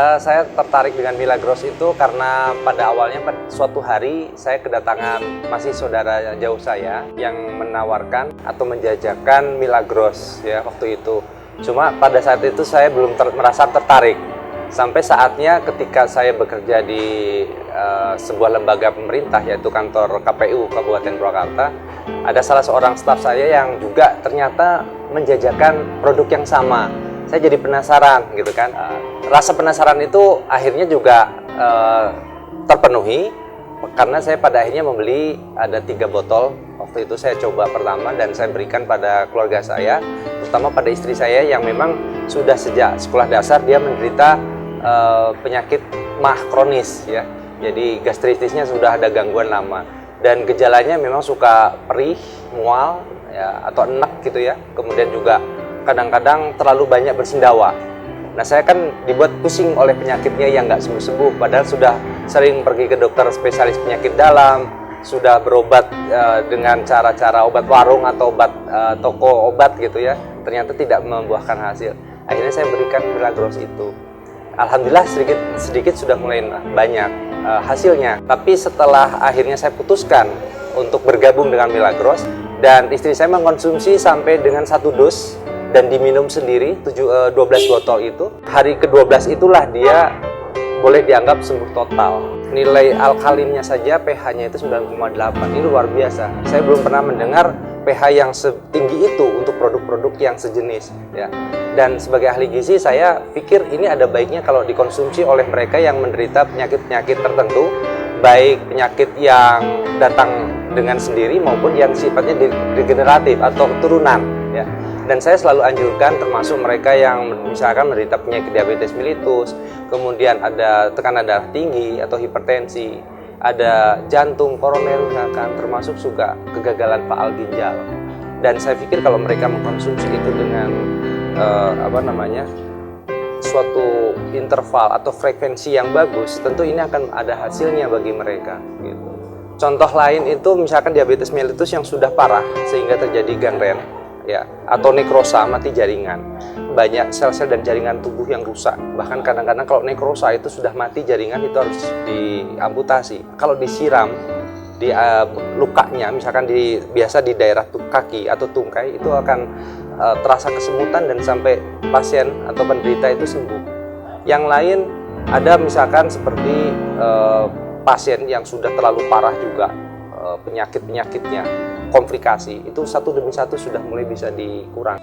Saya tertarik dengan Milagros itu karena pada awalnya suatu hari saya kedatangan masih saudara jauh saya yang menawarkan atau menjajakan Milagros ya waktu itu. Cuma pada saat itu saya belum merasa tertarik. Sampai saatnya ketika saya bekerja di sebuah lembaga pemerintah yaitu kantor KPU Kabupaten Purwakarta, ada salah seorang staf saya yang juga ternyata menjajakan produk yang sama. Saya jadi penasaran gitu kan. Rasa penasaran itu akhirnya juga terpenuhi karena saya pada akhirnya membeli ada 3 botol. Waktu itu saya coba pertama dan saya berikan pada keluarga saya, terutama pada istri saya yang memang sudah sejak sekolah dasar dia menderita penyakit MAH kronis ya. Jadi gastritisnya sudah ada gangguan lama dan gejalanya memang suka perih, mual ya atau enek gitu ya. Kemudian juga kadang-kadang terlalu banyak bersendawa. Nah, saya kan dibuat pusing oleh penyakitnya yang nggak sembuh-sembuh, padahal sudah sering pergi ke dokter spesialis penyakit dalam, sudah berobat dengan cara-cara obat warung atau obat toko obat gitu ya, ternyata tidak membuahkan hasil. Akhirnya saya berikan Milagros itu. Alhamdulillah sedikit sudah mulai banyak hasilnya. Tapi setelah akhirnya saya putuskan untuk bergabung dengan Milagros dan istri saya mengkonsumsi sampai dengan 1 dos dan diminum sendiri 12 botol itu, hari ke-12 itulah dia boleh dianggap sembuh total. Nilai alkalinnya saja pH-nya itu 9,8, ini luar biasa. Saya belum pernah mendengar pH yang setinggi itu untuk produk-produk yang sejenis ya. Dan sebagai ahli gizi saya pikir ini ada baiknya kalau dikonsumsi oleh mereka yang menderita penyakit-penyakit tertentu, baik penyakit yang datang dengan sendiri maupun yang sifatnya degeneratif atau turunan ya. Dan saya selalu anjurkan termasuk mereka yang misalkan menderita penyakit diabetes mellitus, kemudian ada tekanan darah tinggi atau hipertensi, ada jantung, koroner misalkan, termasuk juga kegagalan faal ginjal. Dan saya pikir kalau mereka mengkonsumsi itu dengan suatu interval atau frekuensi yang bagus, tentu ini akan ada hasilnya bagi mereka gitu. Contoh lain itu misalkan diabetes mellitus yang sudah parah sehingga terjadi gangren ya atau nekrosa, mati jaringan, banyak sel-sel dan jaringan tubuh yang rusak. Bahkan kadang-kadang kalau nekrosa itu sudah mati jaringan, itu harus diamputasi. Kalau disiram di lukanya, misalkan biasa di daerah kaki atau tungkai, itu akan terasa kesemutan dan sampai pasien atau penderita itu sembuh. Yang lain ada misalkan seperti pasien yang sudah terlalu parah juga penyakit-penyakitnya, komplikasi, itu satu demi satu sudah mulai bisa dikurangi.